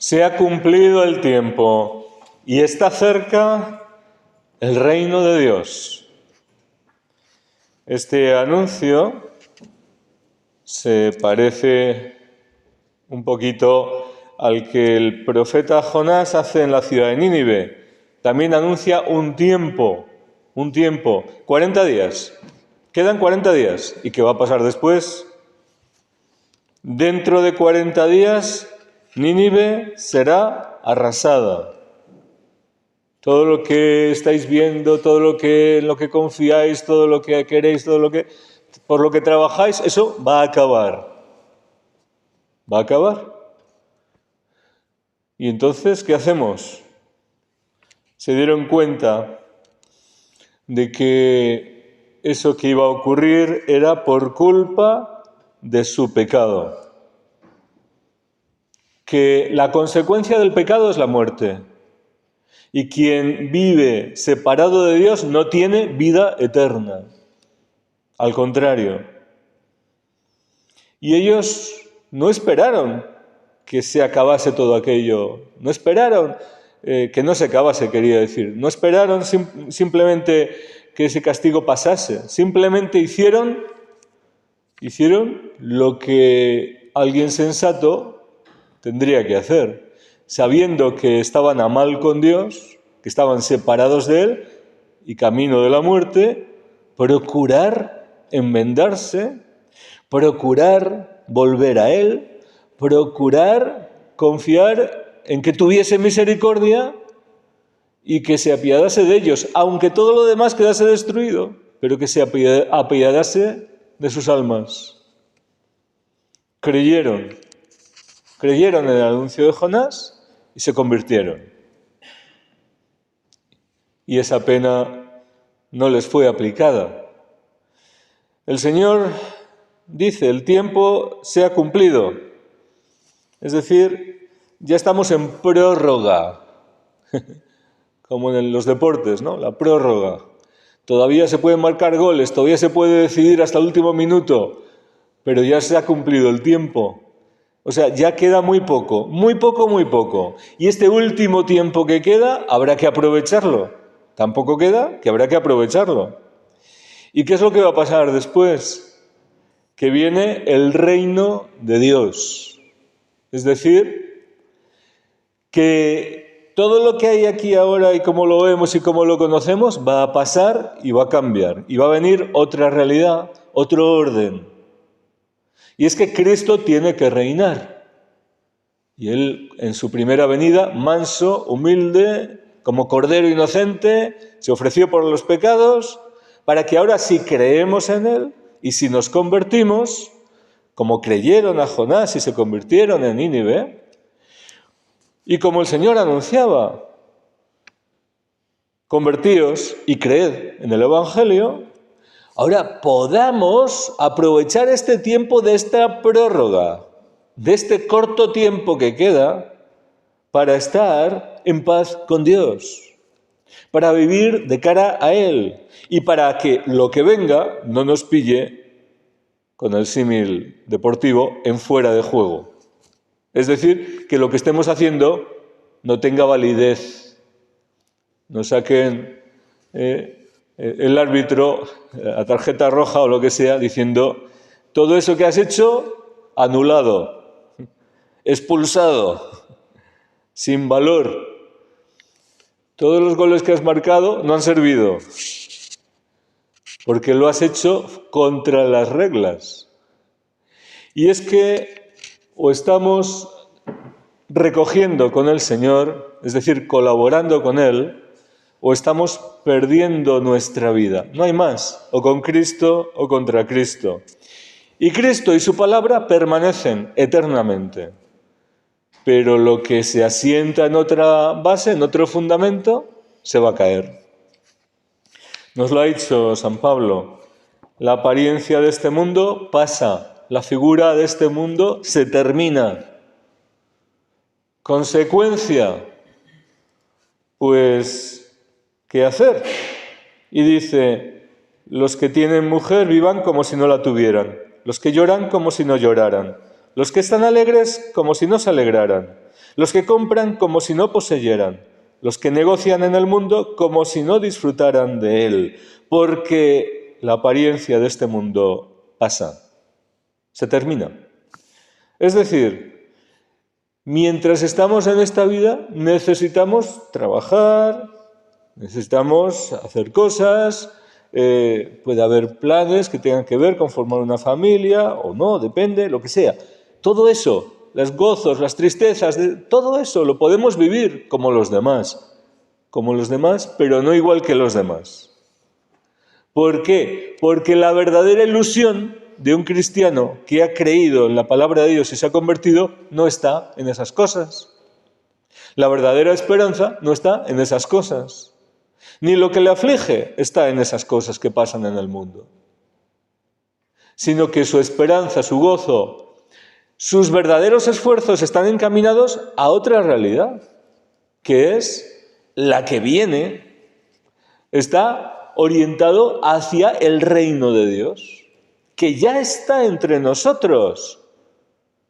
Se ha cumplido el tiempo y está cerca el reino de Dios. Este anuncio se parece un poquito al que el profeta Jonás hace en la ciudad de Nínive. También anuncia un tiempo, 40 días. Quedan 40 días. ¿Y qué va a pasar después? Dentro de 40 días, Nínive será arrasada. Todo lo que estáis viendo, todo lo que, en lo que confiáis, todo lo que queréis, por lo que trabajáis, eso va a acabar. Va a acabar. ¿Y entonces qué hacemos? Se dieron cuenta de que eso que iba a ocurrir era por culpa de su pecado. Que la consecuencia del pecado es la muerte. Y quien vive separado de Dios no tiene vida eterna. Al contrario. Y ellos no esperaron que se acabase todo aquello. No esperaron que no se acabase, quería decir. No esperaron simplemente que ese castigo pasase. Simplemente hicieron lo que alguien sensato tendría que hacer. Sabiendo que estaban a mal con Dios, que estaban separados de Él y camino de la muerte, procurar enmendarse, procurar volver a Él, procurar confiar en que tuviese misericordia y que se apiadase de ellos, aunque todo lo demás quedase destruido, pero que se apiadase de sus almas. Creyeron en el anuncio de Jonás y se convirtieron. Y esa pena no les fue aplicada. El Señor dice, el tiempo se ha cumplido. Es decir, ya estamos en prórroga, como en los deportes, ¿no? La prórroga. Todavía se pueden marcar goles, todavía se puede decidir hasta el último minuto, pero ya se ha cumplido el tiempo. O sea, ya queda muy poco. Y este último tiempo que queda, habrá que aprovecharlo. Tampoco queda que habrá que aprovecharlo. ¿Y qué es lo que va a pasar después? Que viene el reino de Dios. Es decir, que todo lo que hay aquí ahora y como lo vemos y como lo conocemos va a pasar y va a cambiar. Y va a venir otra realidad, otro orden. Y es que Cristo tiene que reinar. Y Él, en su primera venida, manso, humilde, como cordero inocente, se ofreció por los pecados, para que ahora si creemos en Él y si nos convertimos, como creyeron a Jonás y se convirtieron en Nínive, y como el Señor anunciaba, convertíos y creed en el Evangelio, ahora podamos aprovechar este tiempo de esta prórroga, de este corto tiempo que queda, para estar en paz con Dios, para vivir de cara a Él y para que lo que venga no nos pille, con el símil deportivo, en fuera de juego. Es decir, que lo que estemos haciendo no tenga validez. No saquen el árbitro a tarjeta roja o lo que sea diciendo todo eso que has hecho, anulado, expulsado, sin valor. Todos los goles que has marcado no han servido, porque lo has hecho contra las reglas. Y es que o estamos recogiendo con el Señor, es decir, colaborando con Él, o estamos perdiendo nuestra vida. No hay más, o con Cristo o contra Cristo. Y Cristo y su palabra permanecen eternamente. Pero lo que se asienta en otra base, en otro fundamento, se va a caer. Nos lo ha dicho San Pablo. La apariencia de este mundo pasa, la figura de este mundo se termina. Consecuencia, pues, ¿qué hacer? Y dice, los que tienen mujer vivan como si no la tuvieran, los que lloran como si no lloraran, los que están alegres como si no se alegraran, Los que compran como si no poseyeran, los que negocian en el mundo como si no disfrutaran de él, porque la apariencia de este mundo pasa, se termina. Es decir, mientras estamos en esta vida necesitamos trabajar, necesitamos hacer cosas, puede haber planes que tengan que ver con formar una familia o no, depende, lo que sea. Todo eso, los gozos, las tristezas, todo eso lo podemos vivir como los demás, pero no igual que los demás. ¿Por qué? Porque la verdadera ilusión de un cristiano que ha creído en la palabra de Dios y se ha convertido no está en esas cosas. La verdadera esperanza no está en esas cosas. Ni lo que le aflige está en esas cosas que pasan en el mundo. Sino que su esperanza, su gozo, sus verdaderos esfuerzos están encaminados a otra realidad, que es la que viene, está orientado hacia el reino de Dios, que ya está entre nosotros,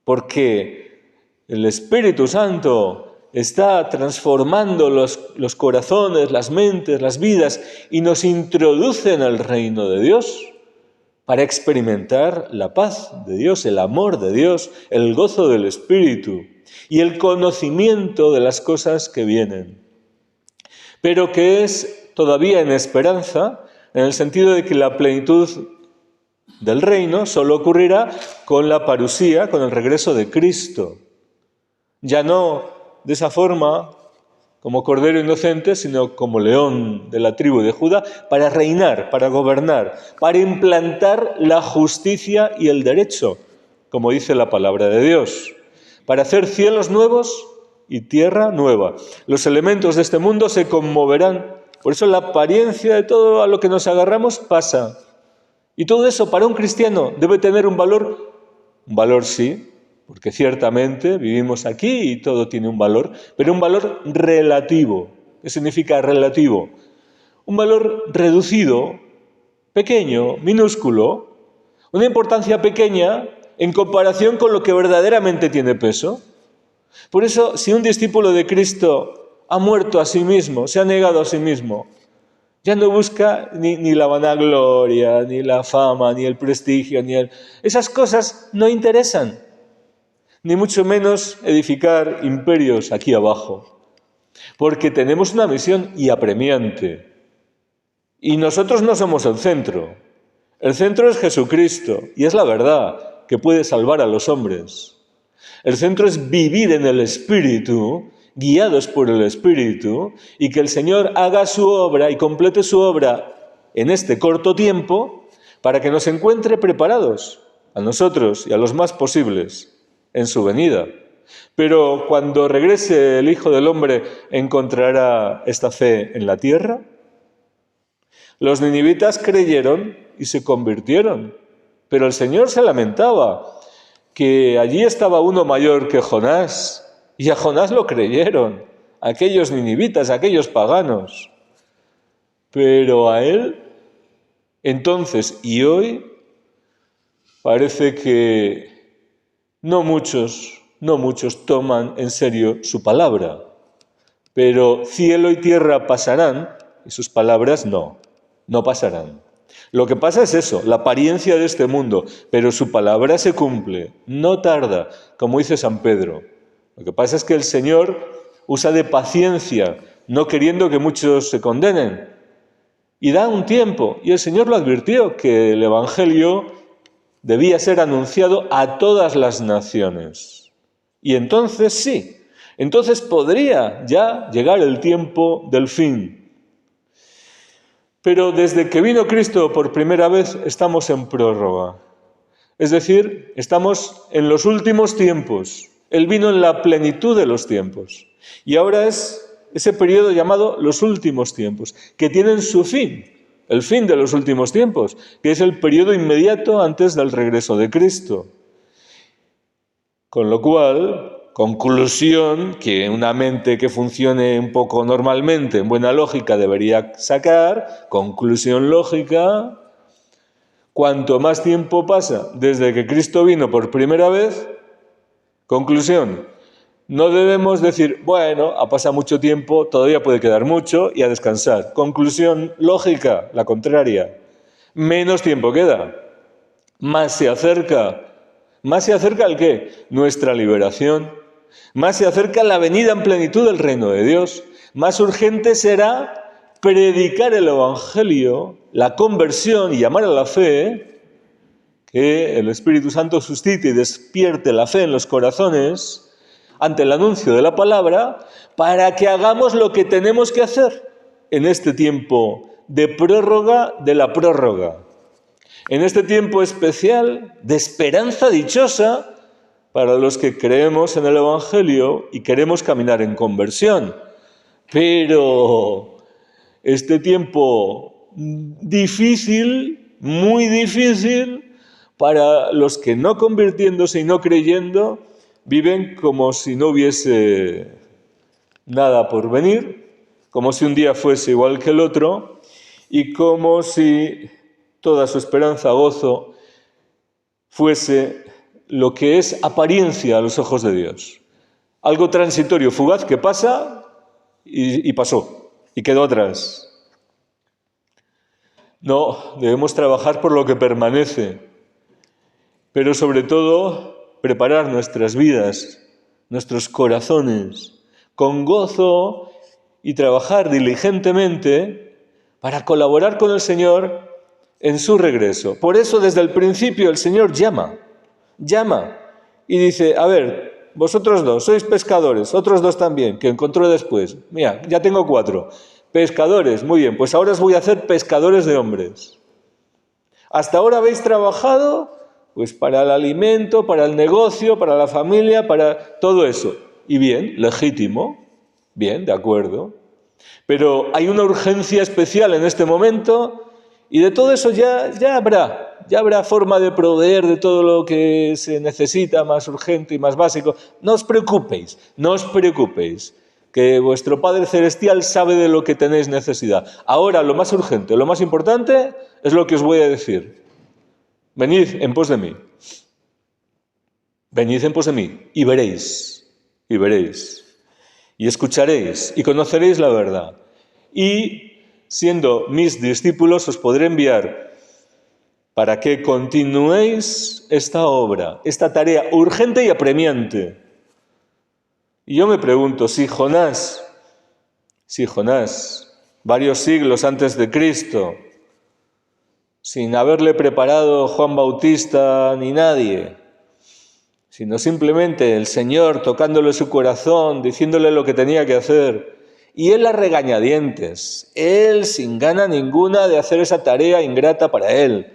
porque el Espíritu Santo está transformando los corazones, las mentes, las vidas, y nos introduce en el reino de Dios para experimentar la paz de Dios, el amor de Dios, el gozo del Espíritu y el conocimiento de las cosas que vienen. Pero que es todavía en esperanza, en el sentido de que la plenitud del reino solo ocurrirá con la parusía, con el regreso de Cristo. Ya no de esa forma, como cordero inocente, sino como león de la tribu de Judá, para reinar, para gobernar, para implantar la justicia y el derecho, como dice la palabra de Dios, para hacer cielos nuevos y tierra nueva. Los elementos de este mundo se conmoverán. Por eso la apariencia de todo a lo que nos agarramos pasa. Y todo eso para un cristiano debe tener un valor sí, porque ciertamente vivimos aquí y todo tiene un valor, pero un valor relativo. ¿Qué significa relativo? Un valor reducido, pequeño, minúsculo, una importancia pequeña en comparación con lo que verdaderamente tiene peso. Por eso, si un discípulo de Cristo ha muerto a sí mismo, se ha negado a sí mismo, ya no busca ni la vanagloria, ni la fama, ni el prestigio, esas cosas no interesan, ni mucho menos edificar imperios aquí abajo, porque tenemos una misión y apremiante. Y nosotros no somos el centro. El centro es Jesucristo, y es la verdad que puede salvar a los hombres. El centro es vivir en el Espíritu, guiados por el Espíritu, y que el Señor haga su obra y complete su obra en este corto tiempo para que nos encuentre preparados, a nosotros y a los más posibles, en su venida. Pero cuando regrese el Hijo del Hombre, ¿encontrará esta fe en la tierra? Los ninivitas creyeron y se convirtieron, pero el Señor se lamentaba que allí estaba uno mayor que Jonás, y a Jonás lo creyeron, aquellos ninivitas, aquellos paganos. Pero a él, entonces y hoy, parece que no muchos toman en serio su palabra. Pero cielo y tierra pasarán, y sus palabras no pasarán. Lo que pasa es eso, la apariencia de este mundo, pero su palabra se cumple, no tarda, como dice San Pedro. Lo que pasa es que el Señor usa de paciencia, no queriendo que muchos se condenen, y da un tiempo, y el Señor lo advirtió, que el Evangelio debía ser anunciado a todas las naciones. Y entonces sí, entonces podría ya llegar el tiempo del fin. Pero desde que vino Cristo por primera vez estamos en prórroga. Es decir, estamos en los últimos tiempos. Él vino en la plenitud de los tiempos. Y ahora es ese periodo llamado los últimos tiempos, que tienen su fin, el fin de los últimos tiempos, que es el periodo inmediato antes del regreso de Cristo. Con lo cual, conclusión que una mente que funcione un poco normalmente, en buena lógica, debería sacar, conclusión lógica, cuanto más tiempo pasa desde que Cristo vino por primera vez, conclusión, No debemos decir, bueno, ha pasado mucho tiempo, todavía puede quedar mucho y a descansar. Conclusión lógica, la contraria. Menos tiempo queda. Más se acerca. ¿Más se acerca el qué? Nuestra liberación. Más se acerca la venida en plenitud del reino de Dios. Más urgente será predicar el Evangelio, la conversión y llamar a la fe, que el Espíritu Santo suscite y despierte la fe en los corazones ante el anuncio de la palabra, para que hagamos lo que tenemos que hacer en este tiempo de prórroga de la prórroga. En este tiempo especial de esperanza dichosa para los que creemos en el Evangelio y queremos caminar en conversión. Pero este tiempo difícil, muy difícil, para los que no convirtiéndose y no creyendo, viven como si no hubiese nada por venir, como si un día fuese igual que el otro y como si toda su esperanza, gozo, fuese lo que es apariencia a los ojos de Dios. Algo transitorio, fugaz, que pasa y pasó, y quedó atrás. No, debemos trabajar por lo que permanece, pero sobre todo preparar nuestras vidas, nuestros corazones, con gozo y trabajar diligentemente para colaborar con el Señor en su regreso. Por eso desde el principio el Señor llama y dice, a ver, vosotros dos sois pescadores, otros dos también, que encontró después. Mira, ya tengo 4. Pescadores, muy bien, pues ahora os voy a hacer pescadores de hombres. Hasta ahora habéis trabajado pues para el alimento, para el negocio, para la familia, para todo eso. Y bien, legítimo, bien, de acuerdo. Pero hay una urgencia especial en este momento y de todo eso ya habrá forma de proveer de todo lo que se necesita más urgente y más básico. No os preocupéis, que vuestro Padre Celestial sabe de lo que tenéis necesidad. Ahora lo más urgente, lo más importante es lo que os voy a decir. Venid en pos de mí. Venid en pos de mí y veréis. Y escucharéis y conoceréis la verdad. Y siendo mis discípulos os podré enviar para que continuéis esta obra, esta tarea urgente y apremiante. Y yo me pregunto, si Jonás, varios siglos antes de Cristo, sin haberle preparado Juan Bautista ni nadie, sino simplemente el Señor tocándole su corazón, diciéndole lo que tenía que hacer, y él a regañadientes, él sin gana ninguna de hacer esa tarea ingrata para él.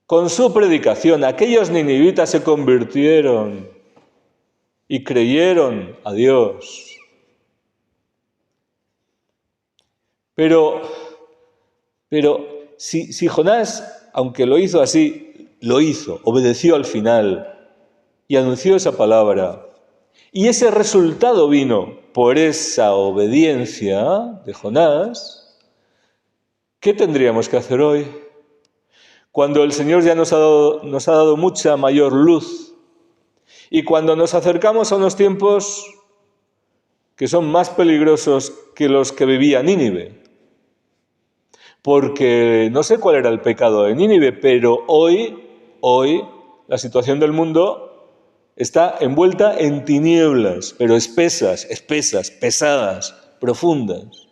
Con su predicación, aquellos ninivitas se convirtieron y creyeron a Dios. Pero si Jonás, aunque lo hizo así, obedeció al final y anunció esa palabra, y ese resultado vino por esa obediencia de Jonás, ¿qué tendríamos que hacer hoy? Cuando el Señor ya nos ha dado mucha mayor luz y cuando nos acercamos a unos tiempos que son más peligrosos que los que vivía Nínive. Porque no sé cuál era el pecado de Nínive, pero hoy la situación del mundo está envuelta en tinieblas, pero espesas, pesadas, profundas.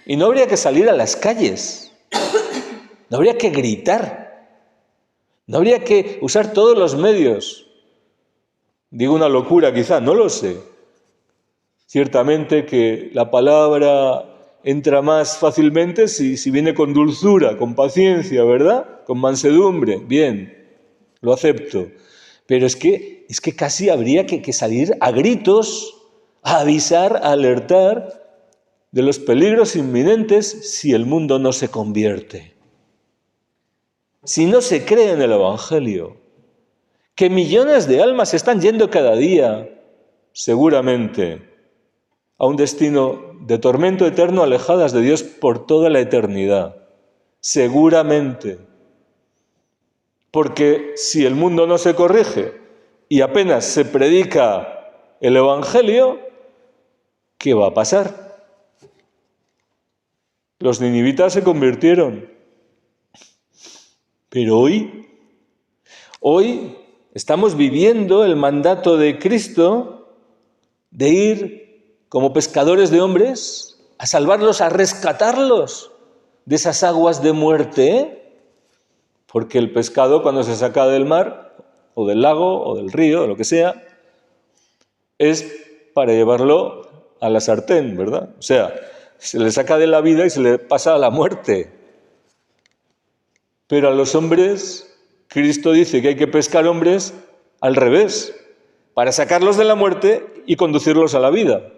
Y no habría que salir a las calles, no habría que gritar, no habría que usar todos los medios. Digo una locura quizá, no lo sé. Ciertamente que la palabra entra más fácilmente si viene con dulzura, con paciencia, ¿verdad? Con mansedumbre, bien, lo acepto. Pero es que casi habría que salir a gritos, a avisar, a alertar de los peligros inminentes si el mundo no se convierte. Si no se cree en el Evangelio, que millones de almas están yendo cada día, seguramente, a un destino de tormento eterno alejadas de Dios por toda la eternidad. Seguramente. Porque si el mundo no se corrige y apenas se predica el Evangelio, ¿qué va a pasar? Los ninivitas se convirtieron. Pero hoy estamos viviendo el mandato de Cristo de ir como pescadores de hombres a salvarlos, a rescatarlos de esas aguas de muerte, porque el pescado cuando se saca del mar, o del lago, o del río, o lo que sea, es para llevarlo a la sartén, ¿verdad? O sea, se le saca de la vida y se le pasa a la muerte. Pero a los hombres, Cristo dice que hay que pescar hombres al revés, para sacarlos de la muerte y conducirlos a la vida.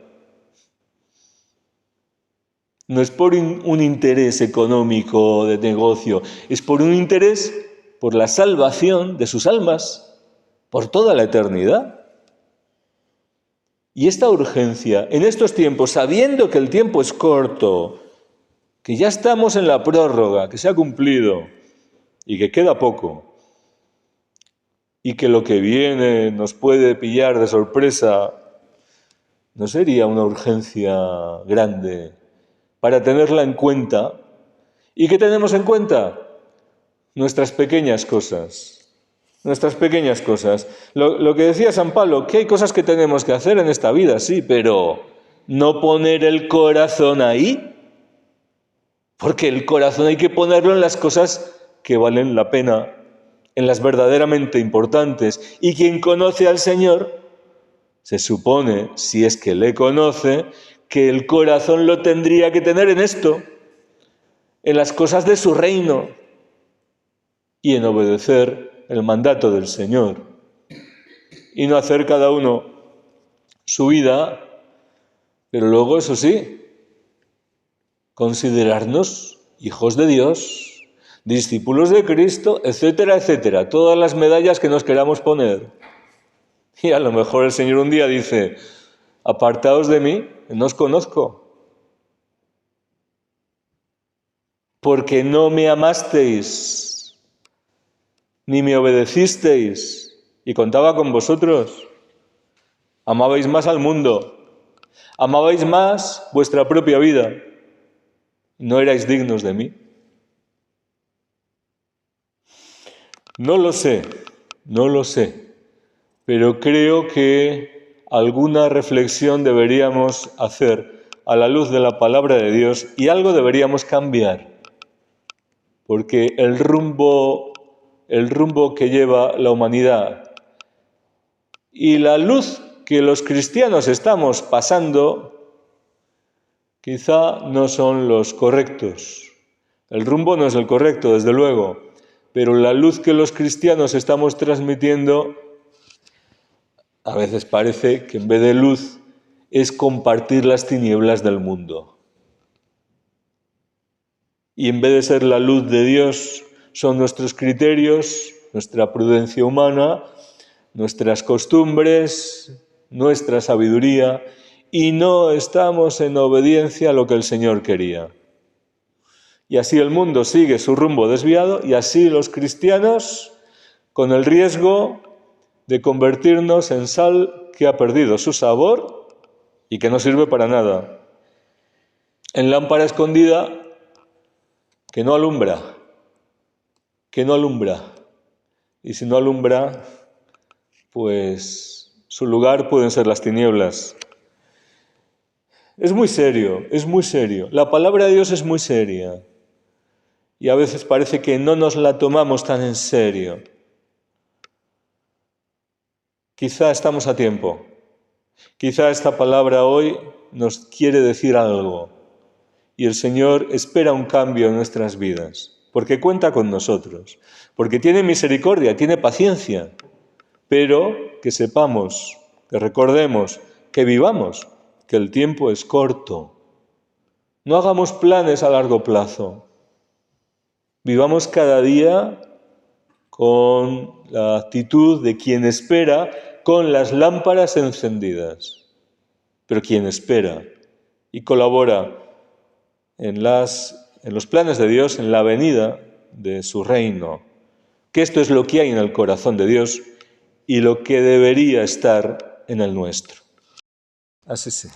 No es por un interés económico de negocio, es por un interés por la salvación de sus almas, por toda la eternidad. Y esta urgencia, en estos tiempos, sabiendo que el tiempo es corto, que ya estamos en la prórroga, que se ha cumplido y que queda poco, y que lo que viene nos puede pillar de sorpresa, ¿no sería una urgencia grande para tenerla en cuenta? ¿Y qué tenemos en cuenta? Nuestras pequeñas cosas. Nuestras pequeñas cosas. Lo que decía San Pablo, que hay cosas que tenemos que hacer en esta vida, sí, pero no poner el corazón ahí, porque el corazón hay que ponerlo en las cosas que valen la pena, en las verdaderamente importantes. Y quien conoce al Señor, se supone, si es que le conoce, que el corazón lo tendría que tener en esto, en las cosas de su reino y en obedecer el mandato del Señor y no hacer cada uno su vida, pero luego, eso sí, considerarnos hijos de Dios, discípulos de Cristo, etcétera, etcétera, todas las medallas que nos queramos poner. Y a lo mejor el Señor un día dice, apartaos de mí, no os conozco, porque no me amasteis, ni me obedecisteis, y contaba con vosotros. Amabais más al mundo, amabais más vuestra propia vida, no erais dignos de mí. No lo sé, pero creo que alguna reflexión deberíamos hacer a la luz de la palabra de Dios y algo deberíamos cambiar, porque el rumbo que lleva la humanidad y la luz que los cristianos estamos pasando quizá no son los correctos. El rumbo no es el correcto, desde luego, pero la luz que los cristianos estamos transmitiendo a veces parece que en vez de luz es compartir las tinieblas del mundo. Y en vez de ser la luz de Dios, son nuestros criterios, nuestra prudencia humana, nuestras costumbres, nuestra sabiduría, y no estamos en obediencia a lo que el Señor quería. Y así el mundo sigue su rumbo desviado, y así los cristianos, con el riesgo de convertirnos en sal que ha perdido su sabor y que no sirve para nada, en lámpara escondida que no alumbra, y si no alumbra, pues su lugar pueden ser las tinieblas. Es muy serio, la palabra de Dios es muy seria, y a veces parece que no nos la tomamos tan en serio. Quizá estamos a tiempo. Quizá esta palabra hoy nos quiere decir algo y el Señor espera un cambio en nuestras vidas, porque cuenta con nosotros, porque tiene misericordia, tiene paciencia, pero que sepamos, que recordemos, que vivamos, que el tiempo es corto. No hagamos planes a largo plazo. Vivamos cada día con la actitud de quien espera, con las lámparas encendidas. Pero quien espera y colabora en los planes de Dios, en la venida de su reino, que esto es lo que hay en el corazón de Dios y lo que debería estar en el nuestro. Así sea.